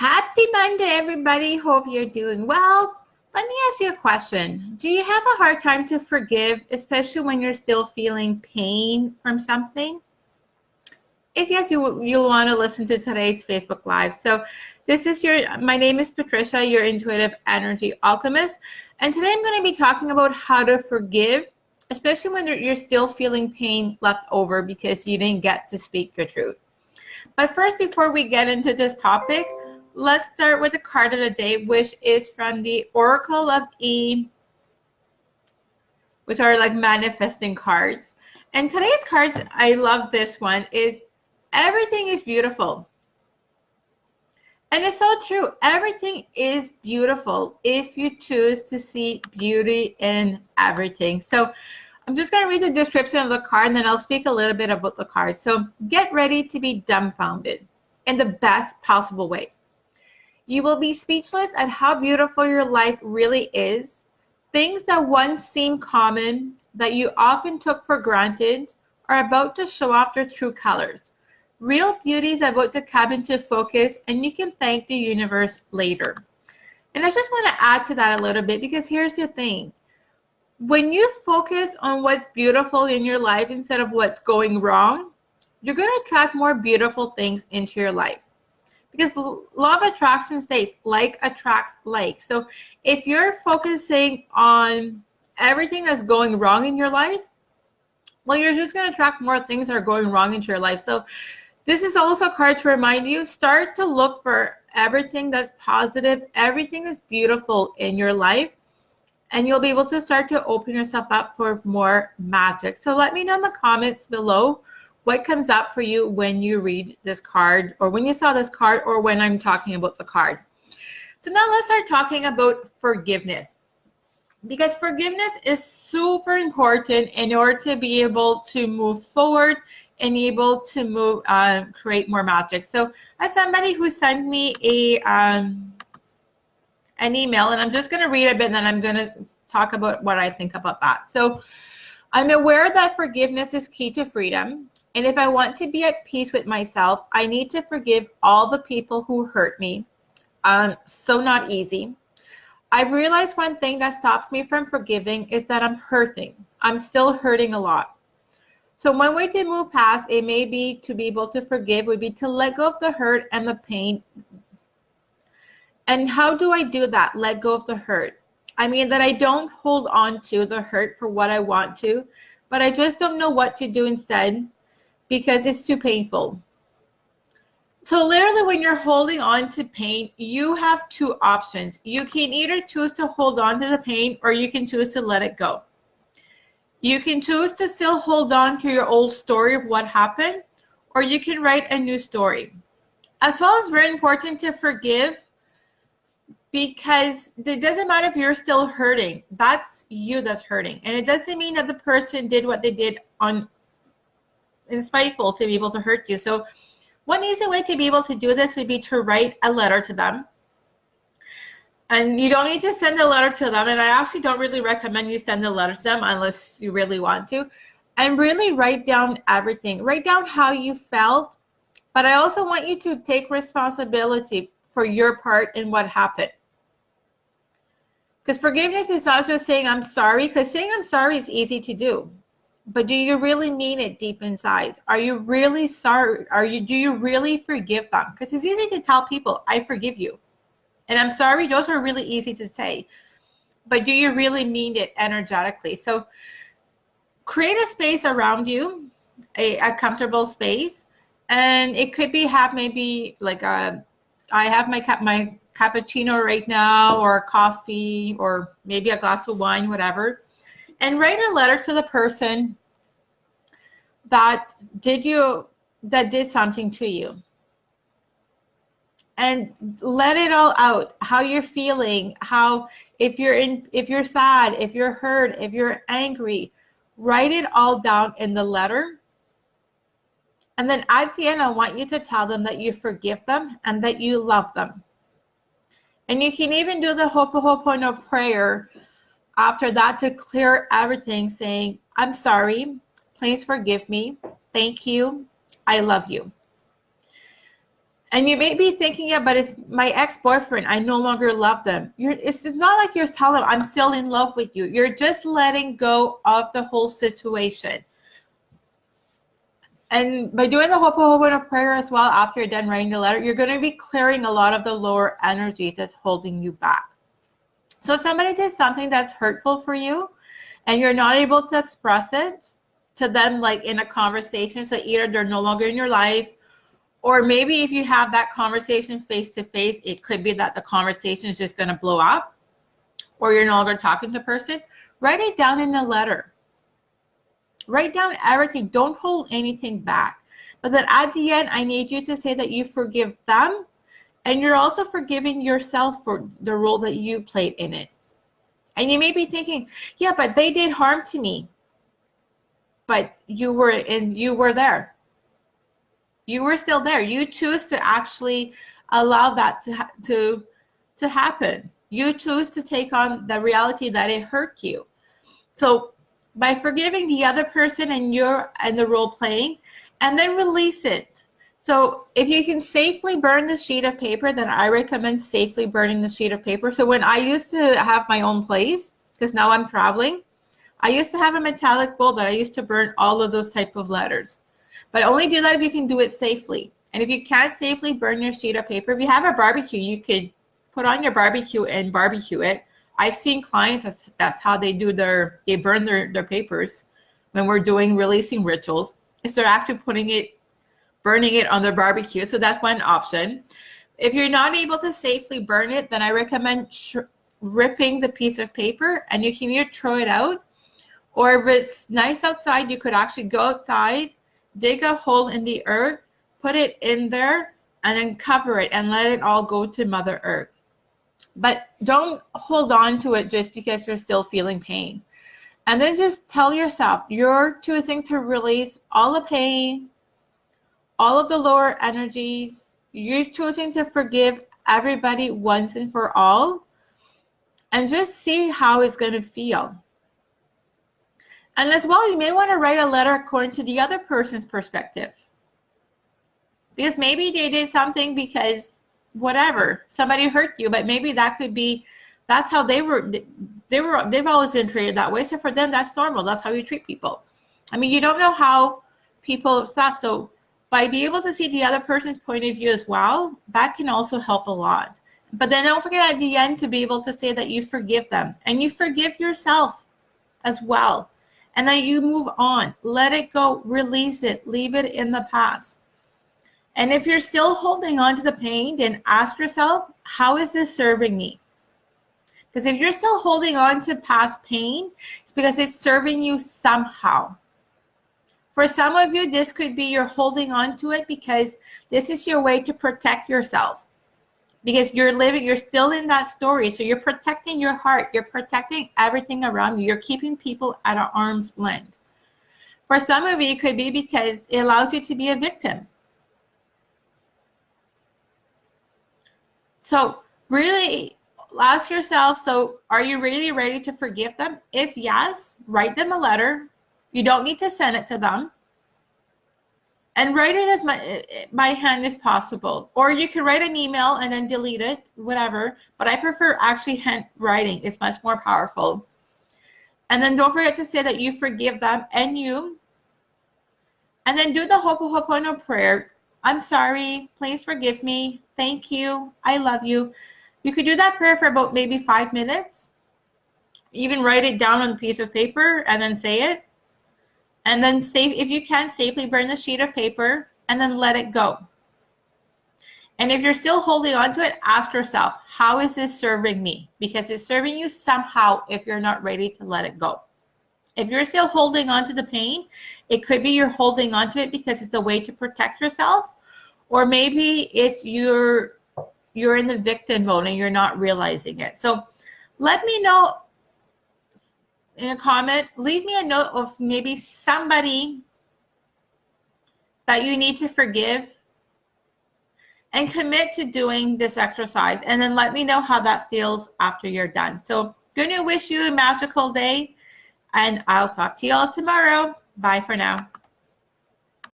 Happy Monday, everybody. Hope you're doing well. Let me ask you a question. Do you have a hard time to forgive, especially when you're still feeling pain from something? If yes, you'll want to listen to today's Facebook Live. So my name is Patricia, your intuitive energy alchemist. And today I'm going to be talking about how to forgive, especially when you're still feeling pain left over because you didn't get to speak your truth. But first, before we get into this topic, let's start with the card of the day, which is from the Oracle of E, which are like manifesting cards. And today's cards, I love this one, is everything is beautiful. And it's so true. Everything is beautiful if you choose to see beauty in everything. So I'm just going to read the description of the card, and then I'll speak a little bit about the card. So get ready to be dumbfounded in the best possible way. You will be speechless at how beautiful your life really is. Things that once seemed common, that you often took for granted, are about to show off their true colors. Real beauty is about to come into focus, and you can thank the universe later. And I just want to add to that a little bit, because here's the thing. When you focus on what's beautiful in your life instead of what's going wrong, you're going to attract more beautiful things into your life. Because law of attraction states like attracts like. So if you're focusing on everything that's going wrong in your life, well, you're just going to attract more things that are going wrong into your life. So this is also a card to remind you, start to look for everything that's positive, everything that's beautiful in your life, and you'll be able to start to open yourself up for more magic. So let me know in the comments below what comes up for you when you read this card, or when you saw this card, or when I'm talking about the card. So now let's start talking about forgiveness, because forgiveness is super important in order to be able to move forward and able to create more magic. So as somebody who sent me an email, and I'm just going to read a bit, and then I'm going to talk about what I think about that. So I'm aware that forgiveness is key to freedom. And if I want to be at peace with myself, I need to forgive all the people who hurt me. So not easy. I've realized one thing that stops me from forgiving is that I'm hurting. I'm still hurting a lot. So one way to move past it, maybe to be able to forgive, would be to let go of the hurt and the pain. And how do I do that? Let go of the hurt. I mean that I don't hold on to the hurt for what I want to, but I just don't know what to do instead because it's too painful. So literally when you're holding on to pain, you have two options. You can either choose to hold on to the pain, or you can choose to let it go. You can choose to still hold on to your old story of what happened, or you can write a new story. As well, it's very important to forgive, because it doesn't matter if you're still hurting. That's you that's hurting. And it doesn't mean that the person did what they did in spiteful to be able to hurt you. So one easy way to be able to do this would be to write a letter to them. And you don't need to send a letter to them. And I actually don't really recommend you send a letter to them unless you really want to. And really write down everything. Write down how you felt. But I also want you to take responsibility for your part in what happened. Because forgiveness is not just saying I'm sorry, because saying I'm sorry is easy to do. But do you really mean it deep inside? Are you really sorry? Do you really forgive them? Because it's easy to tell people, I forgive you. And I'm sorry, those are really easy to say. But do you really mean it energetically? So create a space around you, a comfortable space. And it could be maybe like I have my cappuccino right now, or coffee, or maybe a glass of wine, whatever. And write a letter to the person that did something to you. And let it all out, how you're feeling, if you're sad, if you're hurt, if you're angry, write it all down in the letter. And then at the end, I want you to tell them that you forgive them and that you love them. And you can even do the Ho'oponopono prayer after that to clear everything, saying, I'm sorry, please forgive me, thank you, I love you. And you may be thinking, yeah, but it's my ex-boyfriend. I no longer love them. It's not like you're telling them, I'm still in love with you. You're just letting go of the whole situation. And by doing the Ho'oponopono prayer as well, after you're done writing the letter, you're going to be clearing a lot of the lower energies that's holding you back. So if somebody did something that's hurtful for you and you're not able to express it to them, like in a conversation, so either they're no longer in your life, or maybe if you have that conversation face to face, it could be that the conversation is just going to blow up, or you're no longer talking to the person. Write it down in a letter. Write down everything. Don't hold anything back. But then at the end, I need you to say that you forgive them, and you're also forgiving yourself for the role that you played in it. And you may be thinking, yeah, but they did harm to me. But you were there. You were still there. You choose to actually allow that to happen. You choose to take on the reality that it hurt you. So by forgiving the other person and the role playing, and then release it. So if you can safely burn the sheet of paper, then I recommend safely burning the sheet of paper. So when I used to have my own place, because now I'm traveling, I used to have a metallic bowl that I used to burn all of those type of letters. But only do that if you can do it safely. And if you can't safely burn your sheet of paper, if you have a barbecue, you could put on your barbecue and barbecue it. I've seen clients, that's how they burn their papers when we're doing releasing rituals, is they're actually burning it on their barbecue. So that's one option. If you're not able to safely burn it, then I recommend ripping the piece of paper, and you can either throw it out, or if it's nice outside, you could actually go outside, dig a hole in the earth, put it in there, and then cover it and let it all go to Mother Earth. But don't hold on to it just because you're still feeling pain. And then just tell yourself, you're choosing to release all the pain, all of the lower energies. You're choosing to forgive everybody once and for all, and just see how it's going to feel. And as well, you may want to write a letter according to the other person's perspective. Because maybe they did something because whatever, somebody hurt you, but maybe that could be, that's how they've always been treated that way. So for them, that's normal. That's how you treat people. I mean, you don't know how people stuff. So by being able to see the other person's point of view as well, that can also help a lot. But then don't forget at the end to be able to say that you forgive them and you forgive yourself as well. And then you move on, let it go, release it, leave it in the past. And if you're still holding on to the pain, then ask yourself, how is this serving me? Because if you're still holding on to past pain, it's because it's serving you somehow. For some of you, this could be you're holding on to it because this is your way to protect yourself. Because you're still in that story. So you're protecting your heart. You're protecting everything around you. You're keeping people at an arm's length. For some of you, it could be because it allows you to be a victim. So really ask yourself, so are you really ready to forgive them? If yes, write them a letter. You don't need to send it to them. And write it as by hand if possible. Or you can write an email and then delete it, whatever. But I prefer actually handwriting. It's much more powerful. And then don't forget to say that you forgive them and you. And then do the Ho'oponopono prayer. I'm sorry. Please forgive me. Thank you. I love you. You could do that prayer for about maybe 5 minutes. Even write it down on a piece of paper and then say it. And then if you can, safely burn the sheet of paper and then let it go. And if you're still holding on to it, ask yourself, how is this serving me? Because it's serving you somehow if you're not ready to let it go. If you're still holding on to the pain, it could be you're holding on to it because it's a way to protect yourself. Or maybe it's you're in the victim mode and you're not realizing it. So let me know in a comment, leave me a note of maybe somebody that you need to forgive and commit to doing this exercise. And then let me know how that feels after you're done. So going to wish you a magical day, and I'll talk to you all tomorrow. Bye for now.